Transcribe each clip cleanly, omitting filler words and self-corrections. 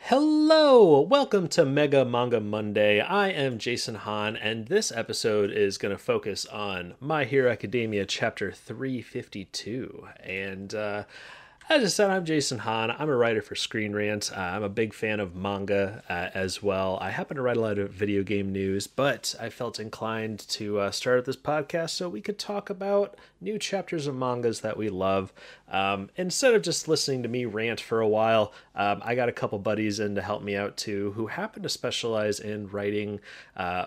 Hello, welcome to Mega Manga Monday. I am Jason Hahn, and this episode is going to focus on My Hero Academia Chapter 352. As I said, I'm Jason Hahn. I'm a writer for Screen Rant. I'm a big fan of manga as well. I happen to write a lot of video game news, but I felt inclined to start this podcast so we could talk about new chapters of mangas that we love. Instead of just listening to me rant for a while, I got a couple buddies in to help me out too who happen to specialize in writing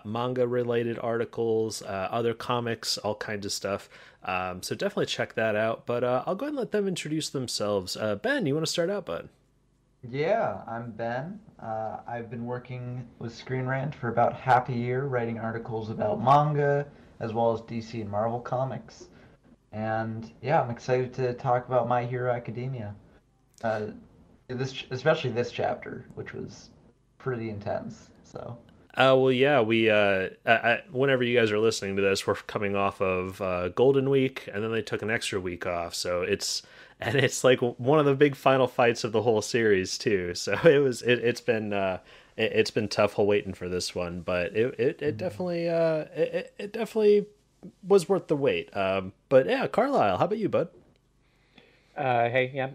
manga related articles, other comics, all kinds of stuff. So definitely check that out. But I'll go ahead and let them introduce themselves. Ben, you want to start out, bud? Yeah, I'm Ben. I've been working with Screen Rant for about half a year, writing articles about manga as well as DC and Marvel comics. And yeah, I'm excited to talk about My Hero Academia. Uh, especially this chapter, which was pretty intense. So Well, yeah, whenever you guys are listening to this, we're coming off of Golden Week, and then they took an extra week off. It's like one of the big final fights of the whole series too. So it's been tough waiting for this one, but it Mhm. definitely it definitely was worth the wait. But yeah, Carlyle, how about you, bud? Hey, yeah,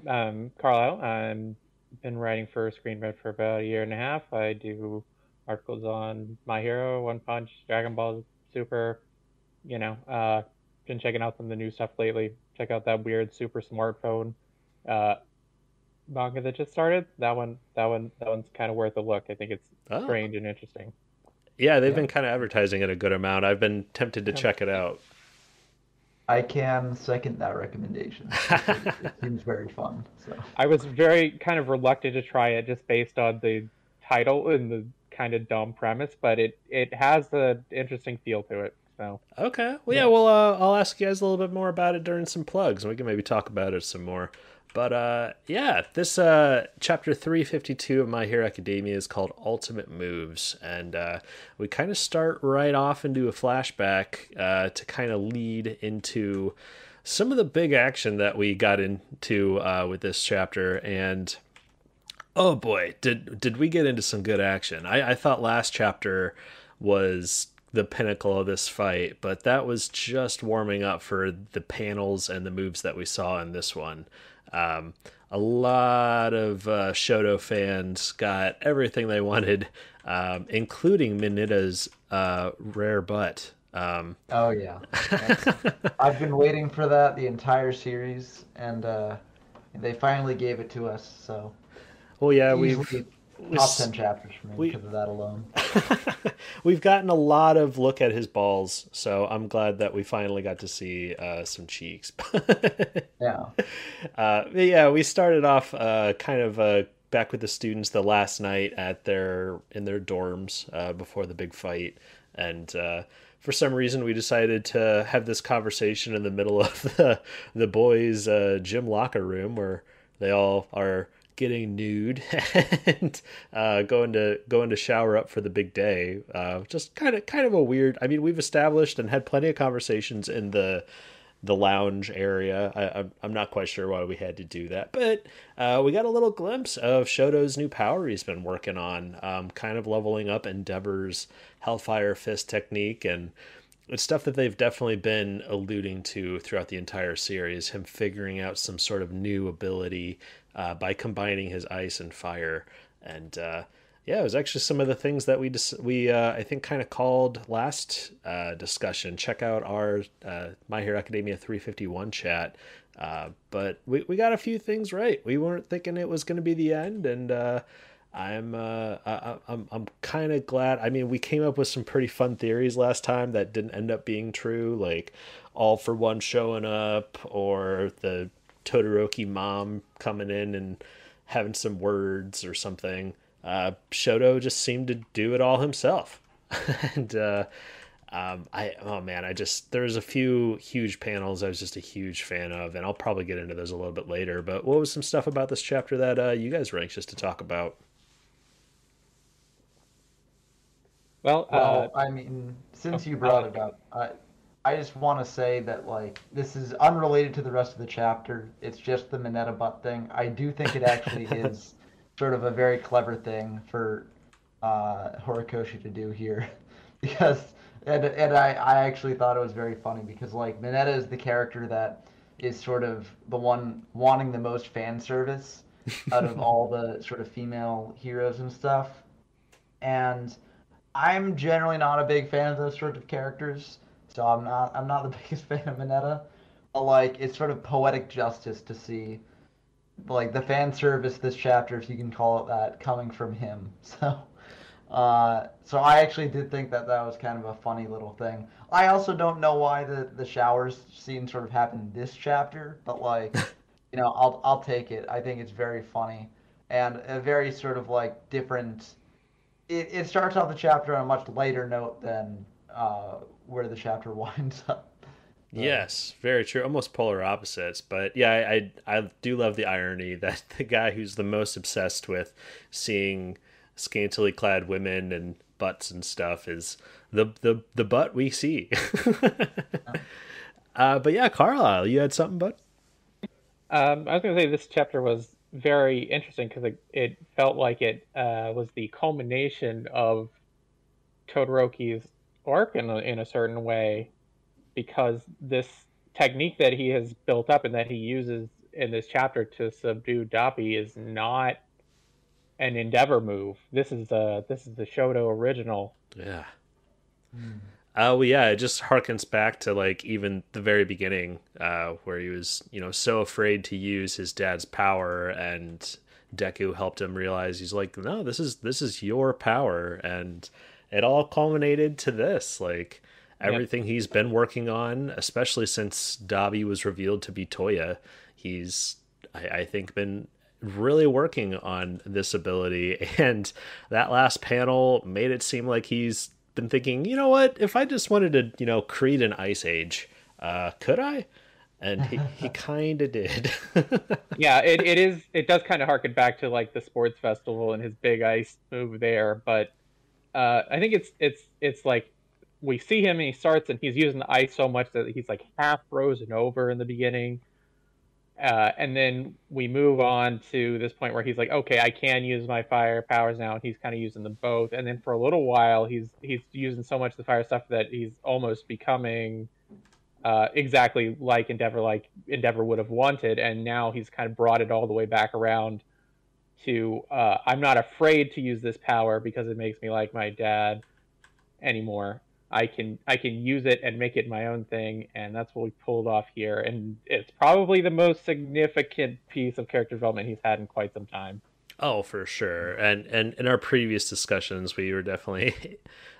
Carlyle. I'm been writing for Screen Rant for about a year and a half. I do articles on My Hero, One Punch, Dragon Ball Super. You know, been checking out some of the new stuff lately. Check out that weird super smartphone uh, manga that just started. That one's kind of worth a look. I think it's Oh, strange and interesting. yeah, they've Yeah, been kind of advertising it a good amount. I've been tempted to yeah. check it out. I can second that recommendation. It seems very fun. So I was very kind of reluctant to try it just based on the title and the kind of dumb premise, but it has an interesting feel to it. So Okay. Well, yeah. yeah. Well, I'll ask you guys a little bit more about it during some plugs, and we can maybe talk about it some more. But yeah, this chapter 352 of My Hero Academia is called Ultimate Moves, and we kind of start right off into a flashback to kind of lead into some of the big action that we got into with this chapter. And oh boy, did we get into some good action? I thought last chapter was the pinnacle of this fight, but that was just warming up for the panels and the moves that we saw in this one. A lot of Shoto fans got everything they wanted, including Minita's rare butt. Oh yeah. That's I've been waiting for that the entire series, and they finally gave it to us. So Well, yeah, easily we top 10 chapters for me we because of that alone. we've gotten a lot of look at his balls, so I'm glad that we finally got to see some cheeks. Yeah. But yeah, we started off kind of back with the students the last night at their dorms before the big fight, and for some reason we decided to have this conversation in the middle of the boys' gym locker room where they all are getting nude and going to shower up for the big day. Just kind of a weird. I mean, we've established and had plenty of conversations in the lounge area. I'm not quite sure why we had to do that, but we got a little glimpse of Shoto's new power he's been working on, kind of leveling up Endeavor's Hellfire Fist technique, and it's stuff that they've definitely been alluding to throughout the entire series. Him figuring out some sort of new ability by combining his ice and fire, and yeah, it was actually some of the things that we I think kind of called last discussion. Check out our My Hero Academia 351 chat. But we got a few things right. We weren't thinking it was going to be the end, and I'm kind of glad. I mean, we came up with some pretty fun theories last time that didn't end up being true, like All for One showing up, or the Todoroki mom coming in and having some words or something. Shoto just seemed to do it all himself, and I oh man, I just there's a few huge panels I was just a huge fan of, and I'll probably get into those a little bit later. But what was some stuff about this chapter that you guys were anxious to talk about? well, Well, I mean, since you I'll brought let it you go. up, I just want to say that like this is unrelated to the rest of the chapter. It's just the Mineta butt thing. I do think it actually is sort of a very clever thing for Horikoshi to do here, because I actually thought it was very funny because like Mineta is the character that is sort of the one wanting the most fan service out of all the sort of female heroes and stuff, and I'm generally not a big fan of those sort of characters, so I'm not the biggest fan of Mineta. But like it's sort of poetic justice to see like the fan service this chapter, if you can call it that, coming from him. So I actually did think that that was kind of a funny little thing. I also don't know why the showers scene sort of happened this chapter, but like, I'll take it. I think it's very funny and a very sort of like different. It starts off the chapter on a much lighter note than where the chapter winds up. So, Yes, very true. Almost polar opposites, but yeah, I do love the irony that the guy who's the most obsessed with seeing scantily clad women and butts and stuff is the butt we see. But yeah, Carlisle, you had something, bud? I was going to say this chapter was very interesting because it felt like it was the culmination of Todoroki's arc in a certain way, because this technique that he has built up and that he uses in this chapter to subdue Dappy is not an Endeavor move. This is the Shoto original. Yeah. hmm. Well, yeah, it just harkens back to like even the very beginning, where he was, so afraid to use his dad's power, and Deku helped him realize he's like, no, this is your power, and it all culminated to this, like Yep. everything he's been working on, especially since Dabi was revealed to be Toya. He's, I think, been really working on this ability, and that last panel made it seem like he's been thinking, you know what, if I just wanted to, create an ice age, could I? And he kind of did. Yeah, it does kind of harken back to like the sports festival and his big ice move there, but I think it's like we see him and he starts and he's using the ice so much that he's like half frozen over in the beginning. And then we move on to this point where he's like, okay, I can use my fire powers now, and he's kind of using them both. And then for a little while, he's using so much of the fire stuff that he's almost becoming exactly like Endeavor would have wanted. And now he's kind of brought it all the way back around to I'm not afraid to use this power because it makes me like my dad anymore. I can use it and make it my own thing, and that's what we pulled off here. And it's probably the most significant piece of character development he's had in quite some time. Oh, for sure. And in our previous discussions, we were definitely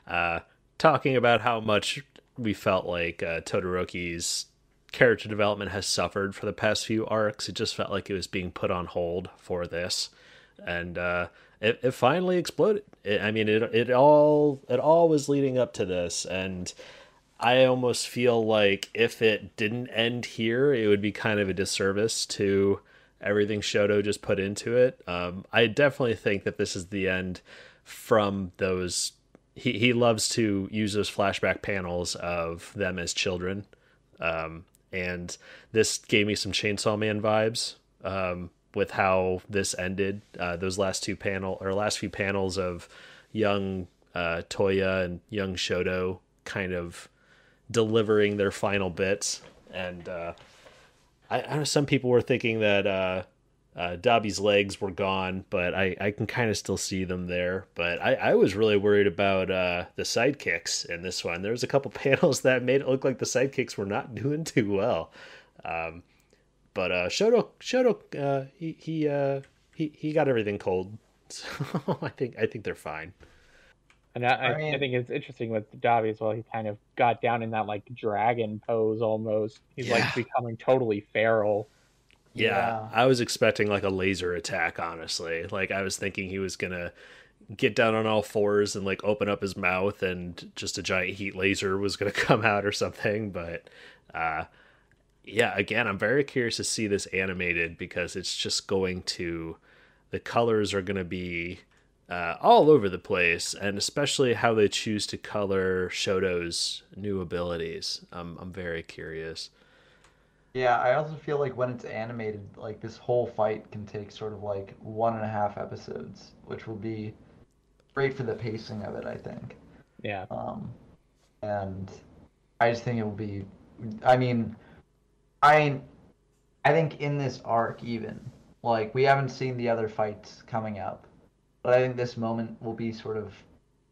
uh, talking about how much we felt like Todoroki's character development has suffered for the past few arcs. It just felt like it was being put on hold for this, and it finally exploded. It all was leading up to this, and I almost feel like if it didn't end here, it would be kind of a disservice to everything Shoto just put into it. I definitely think that this is the end from those. He loves to use those flashback panels of them as children. And this gave me some Chainsaw Man vibes, with how this ended. Those last few panels of young Toya and young Shoto kind of delivering their final bits, and I know some people were thinking that Dobby's legs were gone, but I can kind of still see them there. But I was really worried about the sidekicks in this one. There was a couple panels that made it look like the sidekicks were not doing too well. But Shoto, he got everything cold, so I think they're fine. And I I mean, think it's interesting with Davi as well. He kind of got down in that like dragon pose almost. He's like Yeah. becoming totally feral. Yeah, yeah. I was expecting like a laser attack, honestly. Like I was thinking he was gonna get down on all fours and like open up his mouth and just a giant heat laser was gonna come out or something. But uh yeah, again, I'm very curious to see this animated because it's just going to, the colors are gonna be all over the place, and especially how they choose to color Shoto's new abilities. I'm very curious. Yeah, I also feel like when it's animated, like this whole fight can take sort of like 1.5 episodes, which will be great for the pacing of it, I think. Yeah. Um, and I just think it will be. I mean, I I think in this arc even like we haven't seen the other fights coming up, but I think this moment will be sort of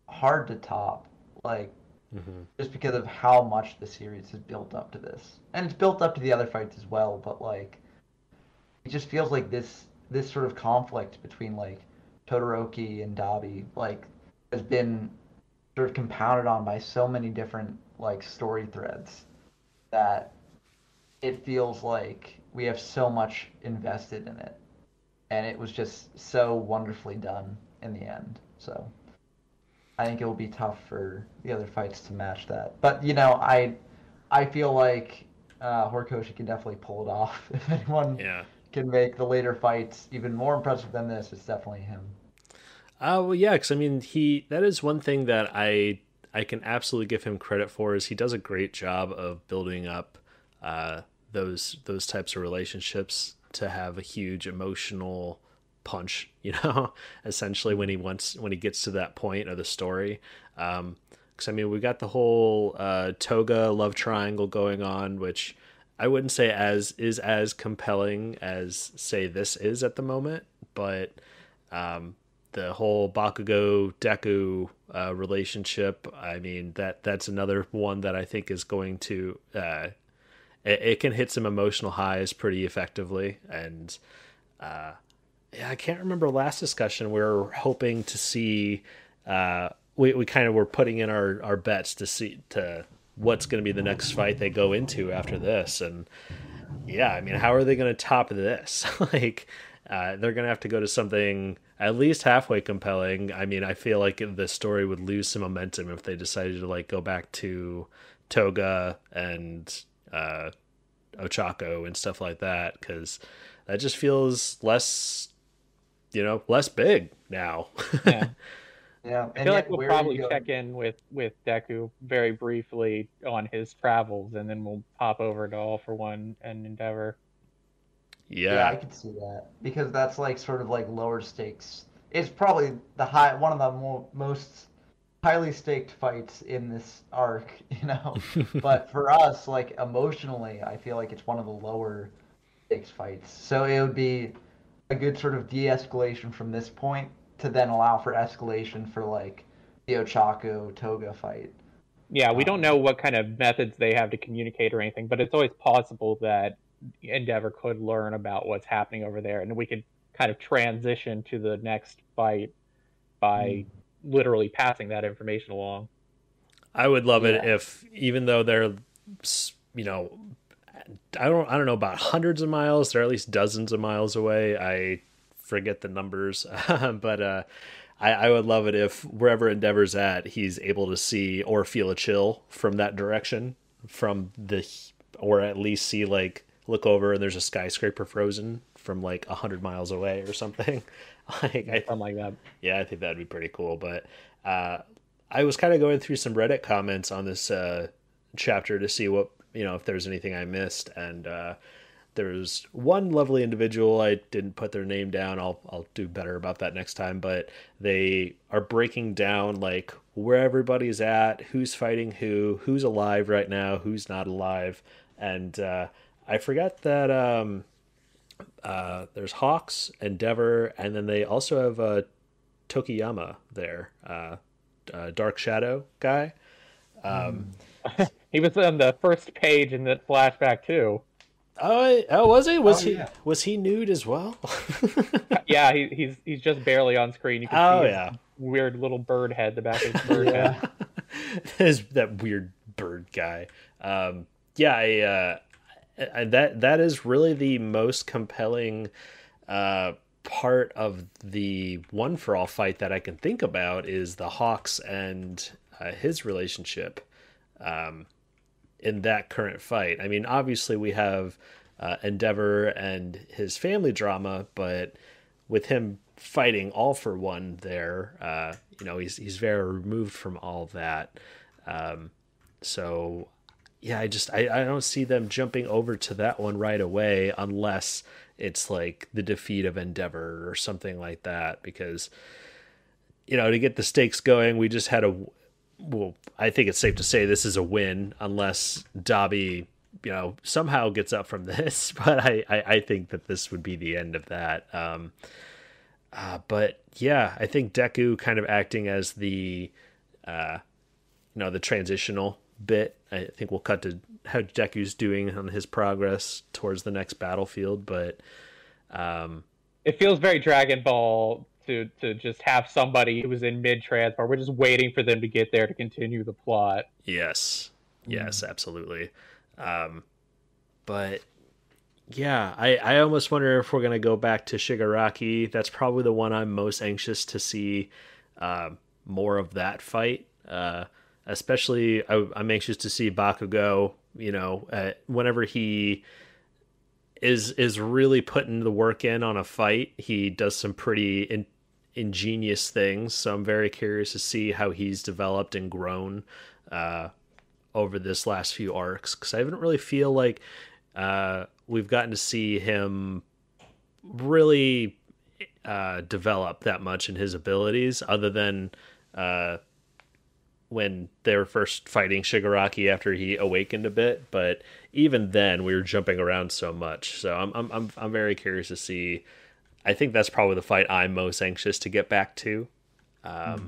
hard to top. Like Hmm. just because of how much the series has built up to this, and it's built up to the other fights as well. But like it just feels like this sort of conflict between like Todoroki and Dabi like has been sort of compounded on by so many different like story threads that it feels like we have so much invested in it, and it was just so wonderfully done in the end. So I think it will be tough for the other fights to match that. But I feel like Horikoshi can definitely pull it off. If anyone Yeah. can make the later fights even more impressive than this, it's definitely him. Well, yeah, because I mean, that is one thing that I can absolutely give him credit for is he does a great job of building up those types of relationships to have a huge emotional punch, essentially when he gets to that point of the story. Because I mean, we got the whole Toga love triangle going on, which I wouldn't say as compelling as say this is at the moment, but the whole Bakugo Deku relationship. I mean that's another one that I think is going to it can hit some emotional highs pretty effectively. And yeah, I can't remember last discussion. We were hoping to see. We kind of were putting in our bets to see to what's going to be the next fight they go into after this. And yeah, I mean, how are they going to top this? Like, they're going to have to go to something at least halfway compelling. I mean, I feel like the story would lose some momentum if they decided to like go back to Toga and Ochako and stuff like that, because that just feels less, less big now. Yeah. Yeah, I and feel like yet we'll where are you probably going? check in with Deku very briefly on his travels, and then we'll pop over to All for One and Endeavor. Yeah, Yeah. I could see that because that's like sort of like lower stakes. It's probably the high one of the most highly staked fights in this arc, you know. But for us, like emotionally, I feel like it's one of the lower stakes fights. So it would be a good sort of de-escalation from this point to then allow for escalation for like the Ochako Toga fight. Yeah, we don't Um, know what kind of methods they have to communicate or anything, but it's always possible that Endeavor could learn about what's happening over there, and we could kind of transition to the next fight by mm, literally passing that information along. I would love it yeah, if, even though they're, you know, I don't know about hundreds of miles, they're at least dozens of miles away. I forget the numbers, but I would love it if wherever Endeavor's at, he's able to see or feel a chill from that direction, from the, or at least see like look over and there's a skyscraper frozen from like 100 miles away or something. like Yeah, something like that. yeah, I think that'd be pretty cool. But uh, I was kind of going through some Reddit comments on this chapter to see what, if there's anything I missed, and there was one lovely individual. I didn't put their name down. I'll do better about that next time. But they are breaking down like where everybody's at, who's fighting who's alive right now, who's not alive, and I forgot that there's Hawks, Endeavor, and then they also have Tokiyama there, Dark Shadow guy. mm. He was on the first page in the flashback too. Oh, was he? Oh yeah, Was he nude as well? Yeah, he's just barely on screen. You can see Oh his yeah, weird little bird head, the back of his bird head. yeah. there's that weird bird guy. Yeah, that is really the most compelling part of the One for All fight that I can think about is the Hawks and his relationship in that current fight. I mean, obviously we have Endeavor and his family drama, but with him fighting All for One there, he's very removed from all of that. So yeah, I don't see them jumping over to that one right away unless it's like the defeat of Endeavor or something like that. Because, to get the stakes going, we just had well, I think it's safe to say this is a win unless Dobby, somehow gets up from this. But I think that this would be the end of that. But yeah, I think Deku kind of acting as the, the transitional bit. I think we'll cut to how Deku's doing on his progress towards the next battlefield. But it feels very Dragon Ball to just have somebody who was in mid transport. We're just waiting for them to get there to continue the plot. Yes, absolutely. But yeah, I almost wonder if we're gonna go back to Shigaraki. That's probably the one I'm most anxious to see more of that fight. Especially, I'm anxious to see Bakugo. Whenever he is really putting the work in on a fight, he does some pretty ingenious things. So I'm very curious to see how he's developed and grown over this last few arcs, because I haven't really feel like we've gotten to see him really develop that much in his abilities, other than when they were first fighting Shigaraki after he awakened a bit. But even then, we were jumping around so much. So I'm very curious to see. I think that's probably the fight I'm most anxious to get back to. But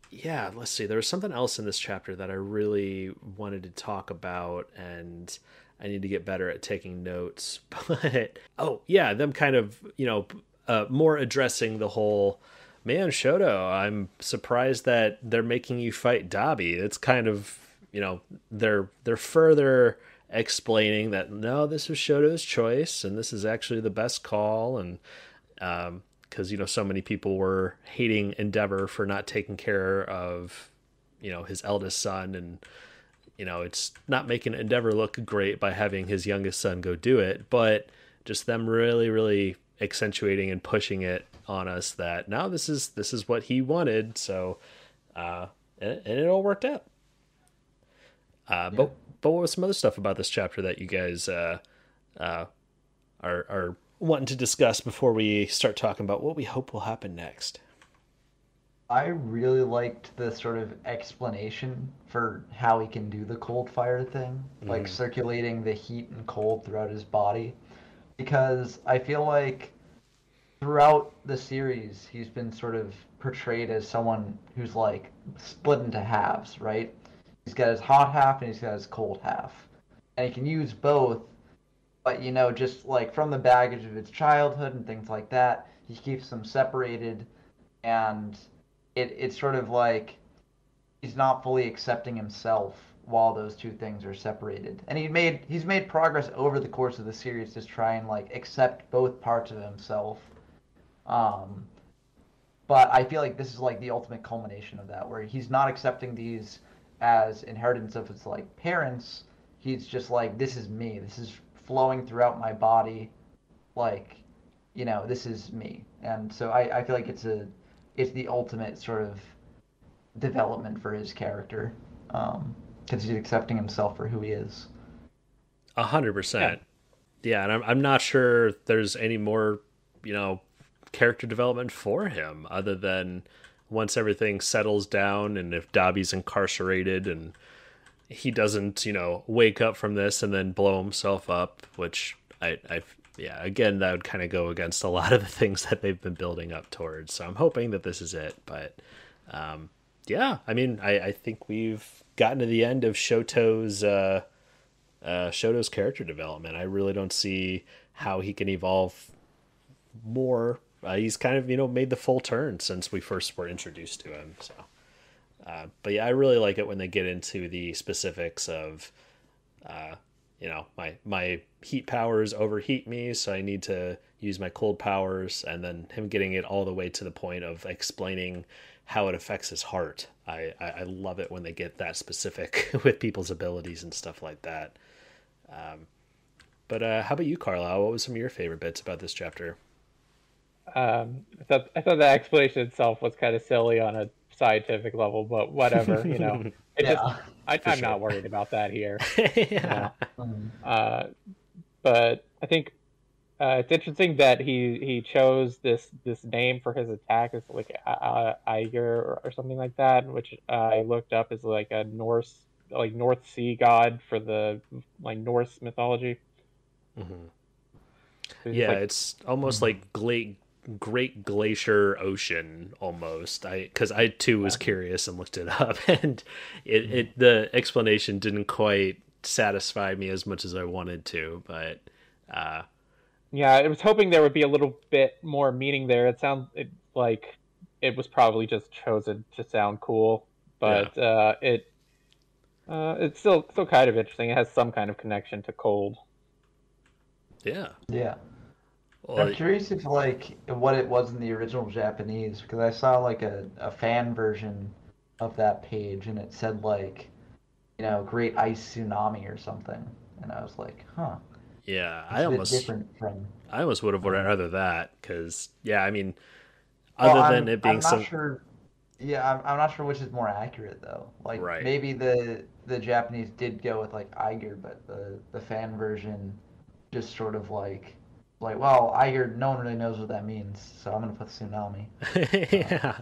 yeah, let's see. There was something else in this chapter that I really wanted to talk about, and I need to get better at taking notes. But oh yeah, them kind of more addressing the whole. Man, Shoto, I'm surprised that they're making you fight Dobby. It's kind of, they're further explaining that, no, this was Shoto's choice, and this is actually the best call. And because, so many people were hating Endeavor for not taking care of, his eldest son. And, it's not making Endeavor look great by having his youngest son go do it, but just them really, really accentuating and pushing it on us that now this is what he wanted. So and it all worked out. But what was some other stuff about this chapter that you guys are wanting to discuss before we start talking about what we hope will happen next? I really liked the sort of explanation for how he can do the cold fire thing, like circulating the heat and cold throughout his body, because I feel like throughout the series, he's been sort of portrayed as someone who's like split into halves, right? He's got his hot half and he's got his cold half. And he can use both, but just like from the baggage of his childhood and things like that, he keeps them separated, and it's sort of like he's not fully accepting himself while those two things are separated. And he's made progress over the course of the series to try and like accept both parts of himself. But I feel like this is like the ultimate culmination of that, where he's not accepting these as inheritance of his like parents. He's just like, this is me. This is flowing throughout my body. Like, this is me. And so I feel like it's the ultimate sort of development for his character. Because he's accepting himself for who he is. 100%. Yeah, and I'm not sure there's any more, character development for him other than once everything settles down, and if Dobby's incarcerated and he doesn't, wake up from this and then blow himself up, which again, that would kind of go against a lot of the things that they've been building up towards. So I'm hoping that this is it. But I think we've gotten to the end of Shoto's character development. I really don't see how he can evolve more. He's kind of, made the full turn since we first were introduced to him. So, but yeah, I really like it when they get into the specifics of, my heat powers overheat me, so I need to use my cold powers, and then him getting it all the way to the point of explaining how it affects his heart. I love it when they get that specific with people's abilities and stuff like that. But how about you, Carlyle? What was some of your favorite bits about this chapter? I thought the explanation itself was kind of silly on a scientific level, but whatever, It for I'm sure. not worried about that here. Yeah. But I think it's interesting that he chose this name for his attack. It's like Iger or something like that, which I looked up as like a North Sea god for the like Norse mythology. Mhm. So he's Yeah, like, it's almost like Great Glacier Ocean almost. Because I too was curious and looked it up, and the explanation didn't quite satisfy me as much as I wanted to. But yeah, I was hoping there would be a little bit more meaning there. Like it was probably just chosen to sound cool, yeah, but it's still kind of interesting. It has some kind of connection to cold. yeah. Yeah. I'm Well, curious if like what it was in the original Japanese because I saw like a fan version of that page and it said like, Great Ice Tsunami or something. And I was like, huh, yeah. it's a bit different from I almost would have uh, rather that because yeah, I mean, well, other than it being I'm not some sure. Yeah, I'm not sure which is more accurate though. Like right. maybe the Japanese did go with like Eiger, but the fan version just sort of like well, Eiger, no one really knows what that means, so I'm gonna put tsunami. Yeah.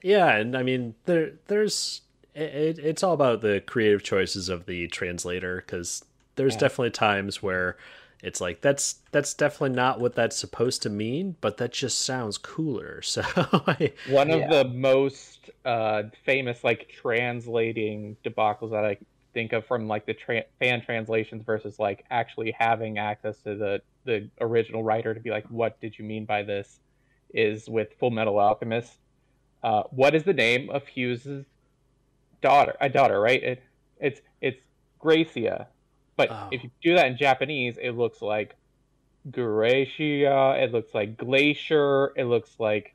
Yeah, and I mean there's it's all about the creative choices of the translator because there's Yeah. definitely times where it's like that's definitely not what that's supposed to mean, but that just sounds cooler. So One of Yeah, the most famous like translating debacles that I think of from like the fan translations versus like actually having access to the original writer to be like, what did you mean by this? Is with Full Metal Alchemist. What is the name of Hughes's daughter? A daughter, right? It's Gracia, but oh if you do that in Japanese, it looks like Gracia, it looks like Glacier, it looks like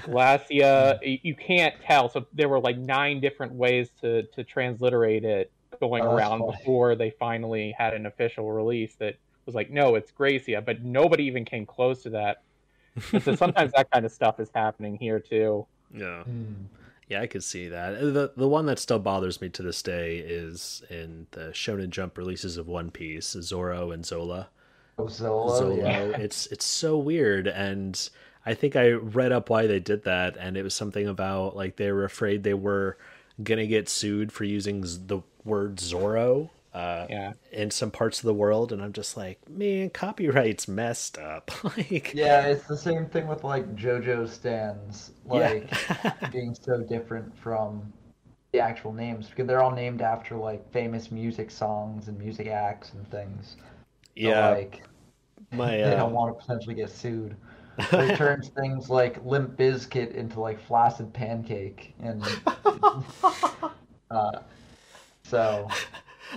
Glacia. You can't tell. So there were like 9 different ways to transliterate it going oh, that's around funny. before they finally had an official release that was like, no, it's Gracia, but nobody even came close to that. And so sometimes that kind of stuff is happening here too. yeah. Hmm. Yeah, I could see that. The one that still bothers me to this day is in the Shonen Jump releases of One Piece, Zoro and Zola. Oh, Zolo, yeah. Zolo. It's so weird, and I think I read up why they did that, and it was something about like they were afraid they were gonna get sued for using the word Zorro Yeah. in some parts of the world, and I'm just like, man, copyright's messed up. Like, Yeah, it's the same thing with like JoJo stands, yeah, like being so different from the actual names because they're all named after like famous music songs and music acts and things. So yeah. like My they don't want to potentially get sued. But it turns things like Limp Bizkit into like Flaccid Pancake and uh so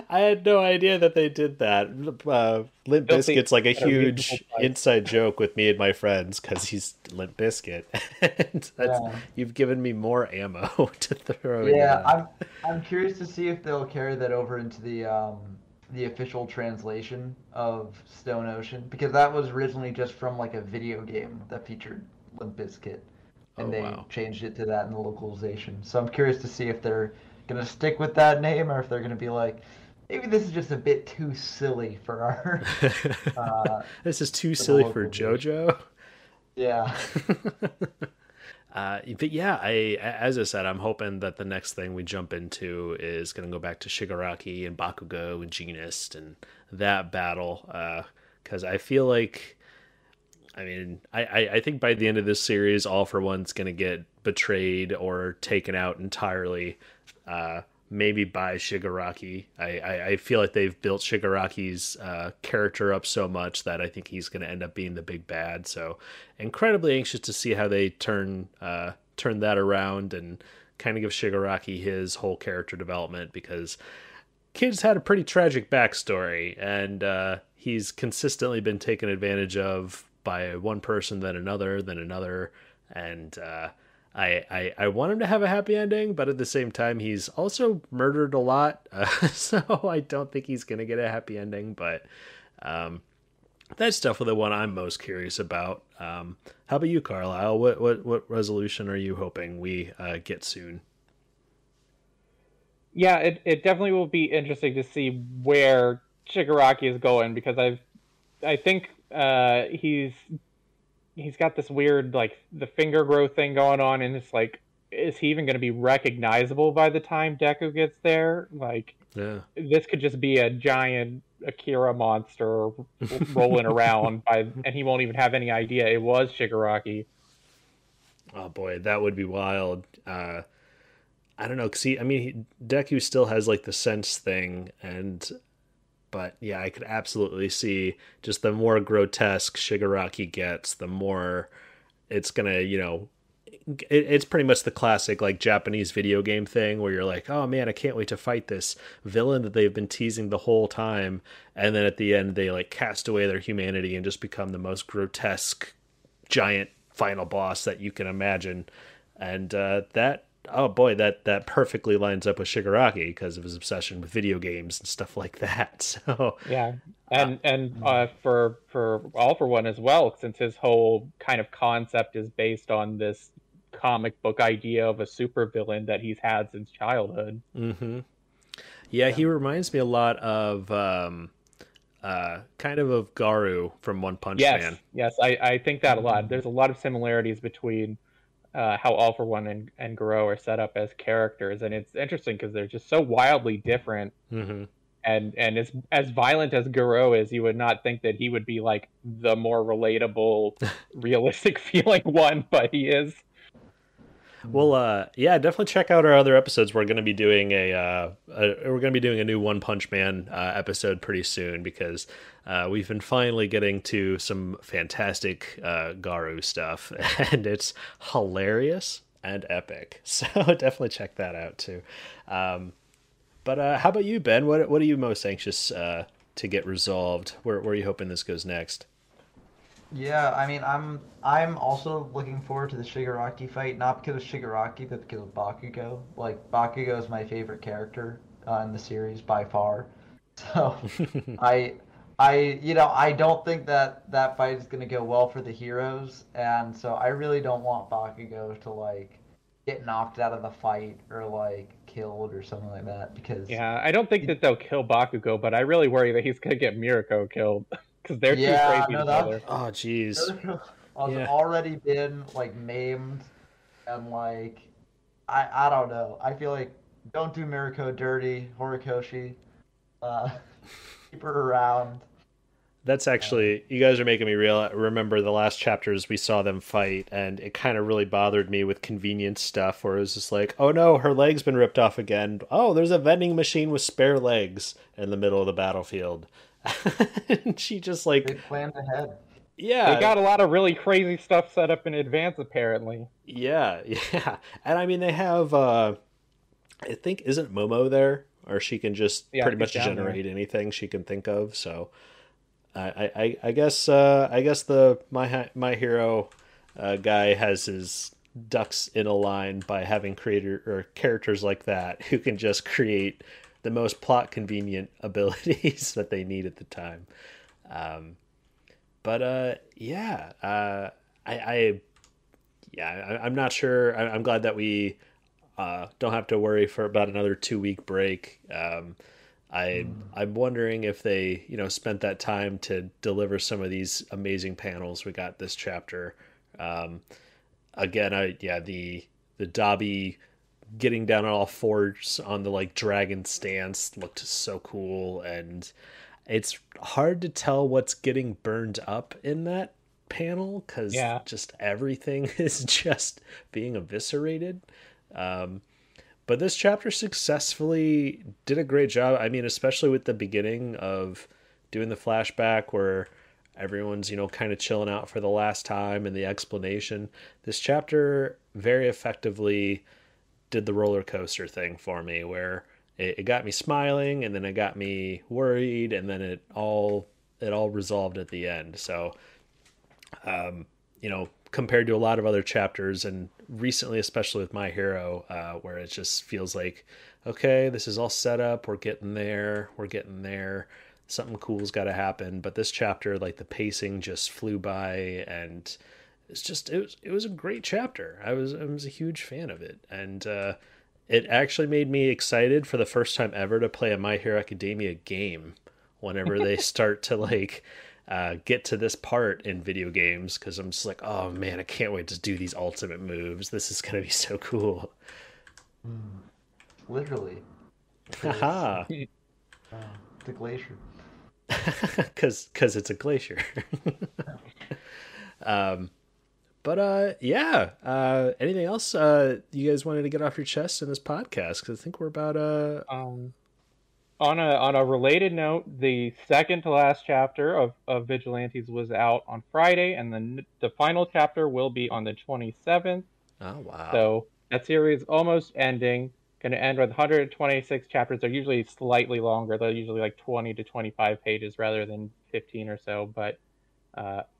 I had no idea that they did that. Limp You'll see Bizkit's like a at a reasonable huge price. inside joke with me and my friends because he's Limp Bizkit, and that's yeah. you've given me more ammo to throw into Yeah, that. I'm curious to see if they'll carry that over into the official translation of Stone Ocean because that was originally just from like a video game that featured Limp Bizkit Oh and they wow. changed it to that in the localization. So I'm curious to see if they're gonna stick with that name or if they're gonna be like, maybe this is just a bit too silly for our This is too for the silly for localization. JoJo. Yeah. But yeah, as I said, I'm hoping that the next thing we jump into is going to go back to Shigaraki and Bakugo and Genist and that battle. Because I feel like, I mean, I think by the end of this series, All for One's going to get betrayed or taken out entirely. Maybe by Shigaraki. I feel like they've built Shigaraki's character up so much that I think he's going to end up being the big bad. So incredibly anxious to see how they turn that around and kind of give Shigaraki his whole character development because kid's had a pretty tragic backstory and he's consistently been taken advantage of by one person, then another, and I want him to have a happy ending, but at the same time, he's also murdered a lot, so I don't think he's gonna get a happy ending. But that's definitely the one I'm most curious about. How about you, Carlyle? What resolution are you hoping we get soon? Yeah, it definitely will be interesting to see where Shigaraki is going because I think he's got this weird like the finger growth thing going on, and it's like, is he even going to be recognizable by the time Deku gets there? Like, Yeah. this could just be a giant Akira monster rolling around and he won't even have any idea it was Shigaraki. Oh boy, that would be wild. I don't know. Cause I mean, Deku still has like the sense thing, and but yeah, I could absolutely see just the more grotesque Shigaraki gets, the more it's gonna, it's pretty much the classic like Japanese video game thing where you're like, oh man, I can't wait to fight this villain that they've been teasing the whole time, and then at the end they like cast away their humanity and just become the most grotesque giant final boss that you can imagine, and that. Oh boy, that perfectly lines up with Shigaraki because of his obsession with video games and stuff like that. So, Yeah, uh, and for All for One as well, since his whole kind of concept is based on this comic book idea of a supervillain that he's had since childhood. mm-hmm. Yeah, Yeah. he reminds me a lot of kind of Garu from One Punch Yes, Man. yes, I think that a lot. There's a lot of similarities between how All for One and Garo are set up as characters, and it's interesting because they're just so wildly different. Mm-hmm. And as violent as Garo is, you would not think that he would be like the more relatable, realistic feeling one, but he is. Well, yeah, definitely check out our other episodes. We're going to be doing we're going to be doing a new One Punch Man episode pretty soon because we've been finally getting to some fantastic Garu stuff, and it's hilarious and epic. So definitely check that out too. But how about you, Ben? What are you most anxious to get resolved? Where are you hoping this goes next? Yeah, I mean, I'm also looking forward to the Shigaraki fight, not because of Shigaraki, but because of Bakugo. Like Bakugo is my favorite character in the series by far. So, I I don't think that that fight is gonna go well for the heroes, and so I really don't want Bakugo to like get knocked out of the fight or like killed or something like that because Yeah, I don't think that they'll kill Bakugo, but I really worry that he's gonna get Mirako killed because they're too yeah, crazy no, that together. Oh, jeez. has Yeah. already been like maimed and like I don't know. I feel like don't do Mirako dirty, Horikoshi. Uh, keep her around. That's Uh, actually, you guys are making me remember the last chapters we saw them fight, and it kind of really bothered me with convenience stuff where it was just like, oh no, her leg's been ripped off again. Oh, there's a vending machine with spare legs in the middle of the battlefield. And she just they like, planned ahead. They yeah, got a lot of really crazy stuff set up in advance, apparently. yeah, yeah. And I mean, they have, I think, isn't Momo there? Or she can just Yeah, pretty she's much down there. generate anything she can think of. So I guess the my hero guy has his ducks in a line by having creator or characters like that who can just create the most plot convenient abilities that they need at the time. Um, but yeah, I yeah, I'm not sure. I'm glad that we don't have to worry for about another 2 week break. I'm wondering if they spent that time to deliver some of these amazing panels we got this chapter. Um, Again, the Dobby getting down on all fours on the like dragon stance looked so cool, and it's hard to tell what's getting burned up in that panel because Yeah, just everything is just being eviscerated. Um, but this chapter successfully did a great job. I mean, especially with the beginning of doing the flashback where everyone's, kind of chilling out for the last time and the explanation. This chapter very effectively did the roller coaster thing for me where it got me smiling and then it got me worried and then it all resolved at the end. So compared to a lot of other chapters, and recently, especially with My Hero, where it just feels like, okay, this is all set up. We're getting there. Something cool's got to happen. But this chapter, like the pacing just flew by, and it was a great chapter. I was a huge fan of it, and it actually made me excited for the first time ever to play a My Hero Academia game whenever they start to like get to this part in video games, because I'm just like, oh man, I can't wait to do these ultimate moves. This is gonna be so cool. Literally. Haha. The glacier. Because it's a glacier. Yeah. Anything else you guys wanted to get off your chest in this podcast? Because I think we're about On a related note, the second to last chapter of Vigilantes was out on Friday, and then the final chapter will be on the 27th. Oh wow! So that series is almost ending. Going to end with 126 chapters. They're usually slightly longer. They're usually like 20 to 25 pages rather than 15 or so, but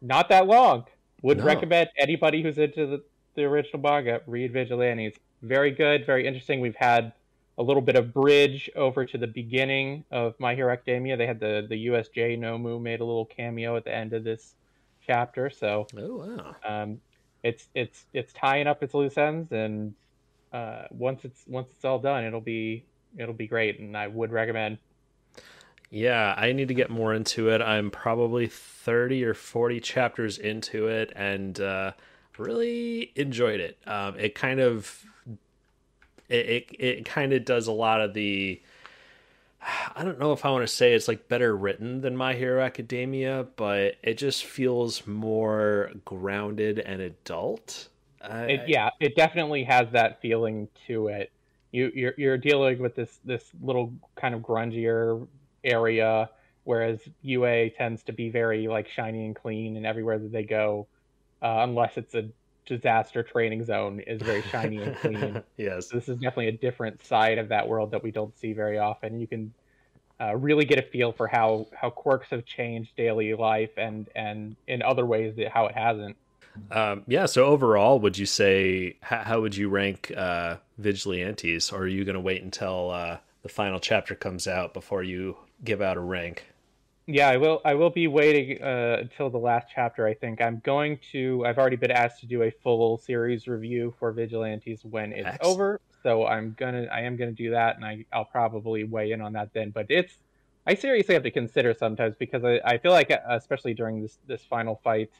not that long. Would recommend anybody who's into the original manga read Vigilantes. Very good, very interesting. We've had a little bit of bridge over to the beginning of My Hero Academia. They had the USJ Nomu made a little cameo at the end of this chapter. So it's tying up its loose ends, and once it's all done, it'll be great, and I would recommend. Yeah, I need to get more into it. I'm probably 30 or 40 chapters into it, and really enjoyed it. It kind of does a lot of the, I don't know if I want to say it's like better written than My Hero Academia, but it just feels more grounded and adult. It definitely has that feeling to it. You're dealing with this little kind of grungier area, whereas UA tends to be very like shiny and clean, and everywhere that they go, unless it's a disaster training zone, is very shiny and clean. Yes. So this is definitely a different side of that world that we don't see very often. You can really get a feel for how quirks have changed daily life, and in other ways that how it hasn't. So overall, would you say, how would you rank Vigilantes, or are you going to wait until the final chapter comes out before you give out a rank? Yeah, I will be waiting until the last chapter. I think I've already been asked to do a full series review for Vigilantes when it's over, so I am gonna do that, and I'll probably weigh in on that then. But I seriously have to consider sometimes, because I feel like, especially during this final fight,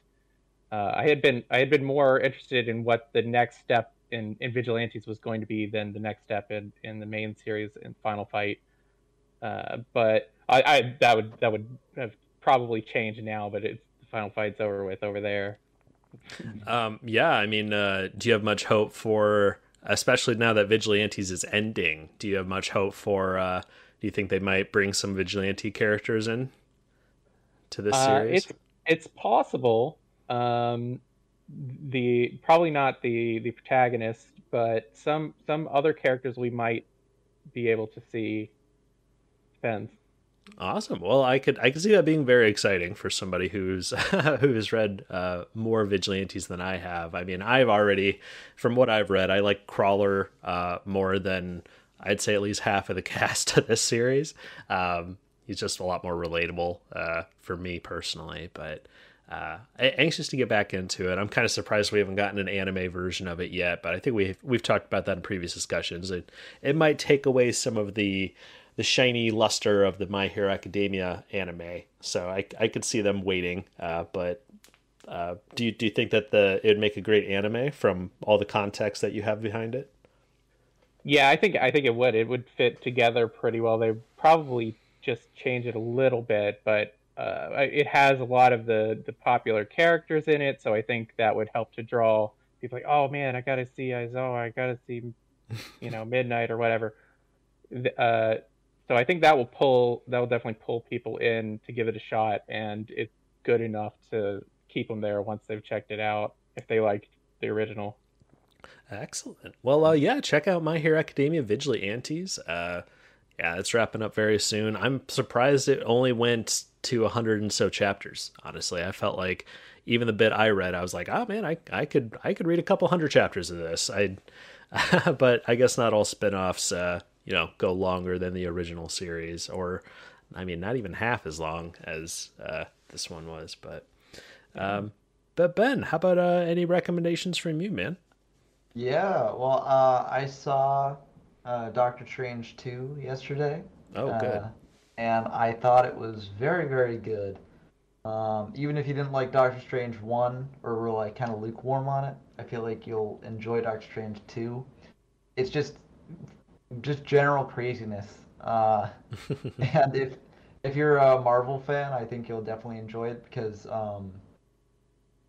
I had been more interested in what the next step in Vigilantes was going to be than the next step in the main series and final fight. But that would have probably changed now, but the final fight's over there. I mean, do you have much hope for, especially now that Vigilantes is ending, do you have much hope for, do you think they might bring some Vigilante characters in to this series? It's possible. Probably not the protagonist, but some other characters we might be able to see. Depends. Awesome. Well, I could see that being very exciting for somebody who's who has read more Vigilantes than I have. I mean, I've already, from what I've read, I like Crawler more than I'd say at least half of the cast of this series. He's just a lot more relatable for me personally, but anxious to get back into it. I'm kind of surprised we haven't gotten an anime version of it yet, but I think we've talked about that in previous discussions. It might take away some of the shiny luster of the My Hero Academia anime, so I could see them waiting. But do you think that it would make a great anime from all the context that you have behind it? Yeah, I think it would. It would fit together pretty well. They probably just change it a little bit, but it has a lot of the popular characters in it, so I think that would help to draw people like, oh man, I gotta see Aizawa, I gotta see, Midnight or whatever. So I think that will definitely pull people in to give it a shot, and it's good enough to keep them there once they've checked it out if they liked the original. Excellent. Well, check out My Hero Academia Vigilantes. It's wrapping up very soon. I'm surprised it only went to 100 and so chapters. Honestly, I felt like even the bit I read, I was like, oh man, I could read a couple hundred chapters of this. But I guess not all spin-offs, go longer than the original series, or I mean, not even half as long as this one was. But Ben, how about any recommendations from you, man? Yeah, well, I saw Doctor Strange 2 yesterday, Oh, good. uh, and I thought it was very, very good. Even if you didn't like Doctor Strange 1 or were like kind of lukewarm on it, I feel like you'll enjoy Doctor Strange 2. It's just general craziness. And if you're a Marvel fan, I think you'll definitely enjoy it because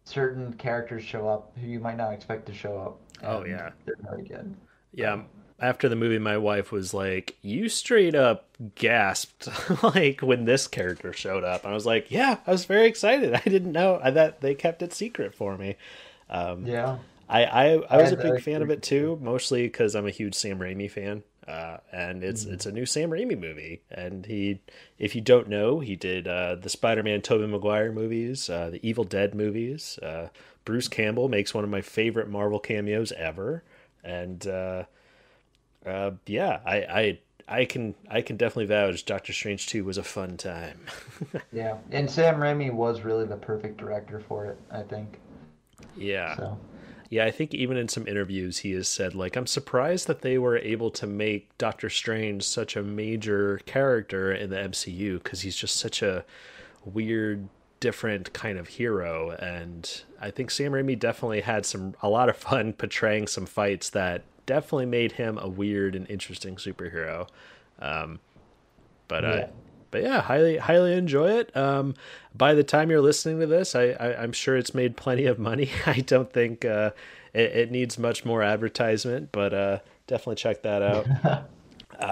certain characters show up who you might not expect to show up, Oh and yeah. they're very good. Yeah, So after the movie, my wife was like, "You straight up gasped like when this character showed up." I was like, "Yeah, I was very excited. I didn't know that they kept it secret for me." Um, yeah, I I was a had big the fan of it curiosity too. too, mostly because I'm a huge Sam Raimi fan, and it's Mhm. a new Sam Raimi movie, and if you don't know, he did the Spider-Man Tobey Maguire movies, the Evil Dead movies. Bruce Campbell makes one of my favorite Marvel cameos ever, and yeah, I can definitely vouch Doctor Strange 2 was a fun time. Yeah, and Sam Raimi was really the perfect director for it, I think. Yeah. So Yeah, I think even in some interviews he has said like I'm surprised that they were able to make Doctor Strange such a major character in the MCU because he's just such a weird different kind of hero, and I think Sam Raimi definitely had a lot of fun portraying some fights that definitely made him a weird and interesting superhero. Um, but yeah. but yeah, highly enjoy it. By the time you're listening to this, I'm sure it's made plenty of money. I don't think it needs much more advertisement, but definitely check that out.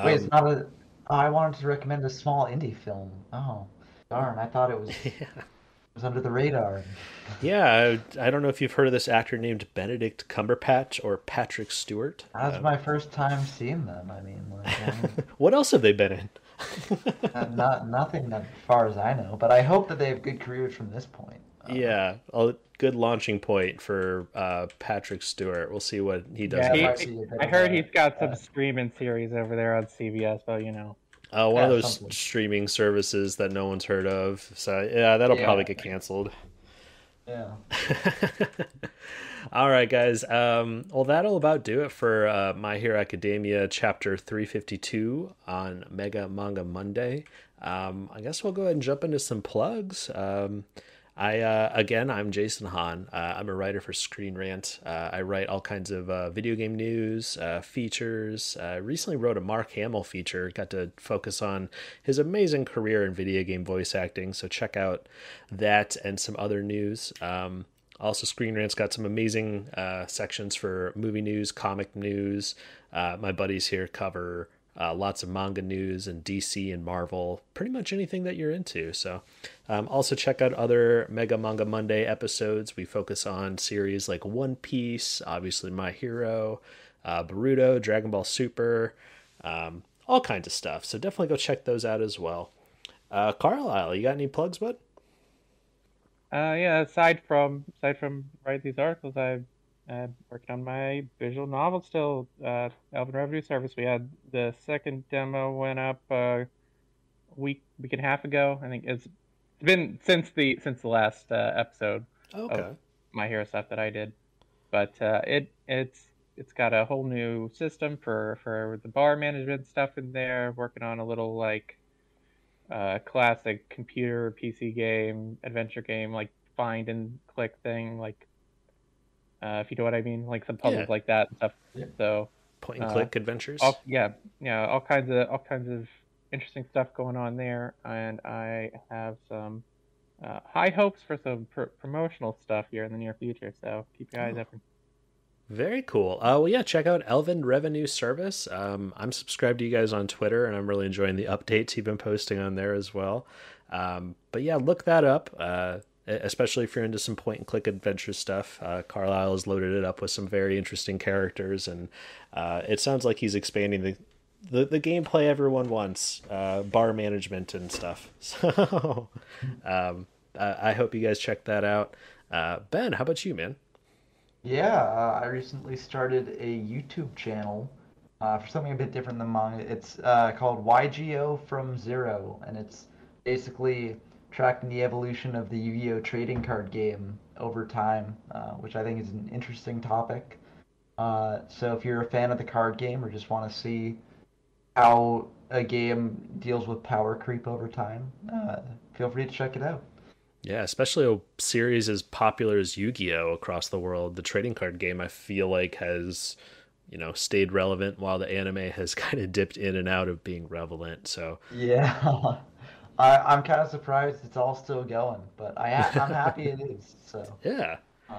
Wait, it's Um, not a. Oh, I wanted to recommend a small indie film. Oh, darn! I thought it was under the radar. yeah, I don't know if you've heard of this actor named Benedict Cumberbatch or Patrick Stewart. That's my first time seeing them. I mean, like, What else have they been in? not nothing as far as I know. But I hope that they have good careers from this point. Yeah, a good launching point for Patrick Stewart. We'll see what he does Yeah, That he. might be a bit I of heard a he's got some uh, streaming series over there on CBS, but One of yeah, those something. streaming services that no one's heard of. So yeah, that'll probably Yeah, get canceled. yeah. All right, guys. Well, that'll about do it for My Hero Academia Chapter 352 on Mega Manga Monday. I guess we'll go ahead and jump into some plugs. I'm Jason Hahn. I'm a writer for Screen Rant. I write all kinds of video game news, features. Recently wrote a Mark Hamill feature. Got to focus on his amazing career in video game voice acting. So check out that and some other news. Also, Screen Rant's got some amazing sections for movie news, comic news. My buddies here cover lots of manga news and DC and Marvel, pretty much anything that you're into. So, also check out other Mega Manga Monday episodes. We focus on series like One Piece, obviously My Hero, Boruto, Dragon Ball Super, all kinds of stuff. So definitely go check those out as well. Carlyle, you got any plugs, bud? Yeah. Aside from writing these articles, I'm working on my visual novel still. Elven Revenue Service. We had the second demo went up week and a half ago. I think it's been since the last episode of Okay. My Hero stuff that I did. But it's got a whole new system for the bar management stuff in there. Working on a little like classic computer PC game, adventure game, like find and click thing, like if you know what I mean, like some Yeah. puzzles like that and stuff. Yeah. So, Point and uh, click adventures. all yeah, all kinds of interesting stuff going on there, and I have some high hopes for some promotional stuff here in the near future. So keep your eyes Oh, open. very cool. Well, yeah, check out Elven Revenue Service. I'm subscribed to you guys on Twitter, and I'm really enjoying the updates you've been posting on there as well. But yeah, look that up, especially if you're into some point and click adventure stuff. Carlisle has loaded it up with some very interesting characters, and it sounds like he's expanding the gameplay everyone wants, bar management and stuff. So I hope you guys check that out. Ben, how about you, man? Yeah, I recently started a YouTube channel for something a bit different than manga. It's called YGO from Zero, and it's basically tracking the evolution of the Yu-Gi-Oh trading card game over time, which I think is an interesting topic. So if you're a fan of the card game or just want to see how a game deals with power creep over time, feel free to check it out. Yeah, especially a series as popular as Yu-Gi-Oh across the world. The trading card game I feel like has, stayed relevant while the anime has kind of dipped in and out of being relevant. So, Yeah, I'm kind of surprised it's all still going, but I'm happy it is. So, yeah. uh,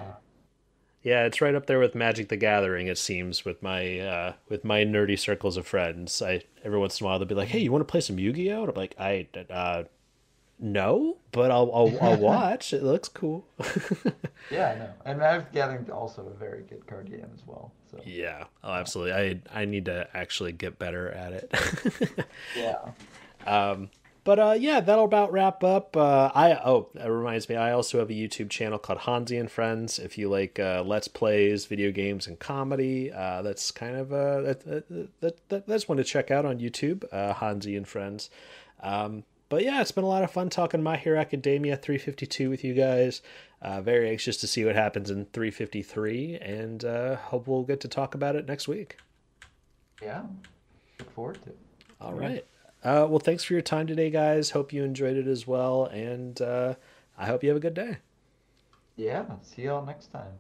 Yeah, it's right up there with Magic the Gathering. It seems with my nerdy circles of friends. I every once in a while they'll be like, "Hey, you want to play some Yu-Gi-Oh?" And I'm like, no, but I'll watch. It looks cool." yeah, I know. And Magic the Gathering is also a very good card game as well. So, Yeah, oh, absolutely. I need to actually get better at it. yeah. But yeah, that'll about wrap up. That reminds me, I also have a YouTube channel called Honzy and Friends. If you like let's plays, video games, and comedy, that's kind of that's one to check out on YouTube. Honzy and Friends. But yeah, it's been a lot of fun talking My Hero Academia 352 with you guys. Very anxious to see what happens in 353, and hope we'll get to talk about it next week. Yeah. Look forward to it. All right. Well, thanks for your time today, guys. Hope you enjoyed it as well, and I hope you have a good day. Yeah. See y'all next time.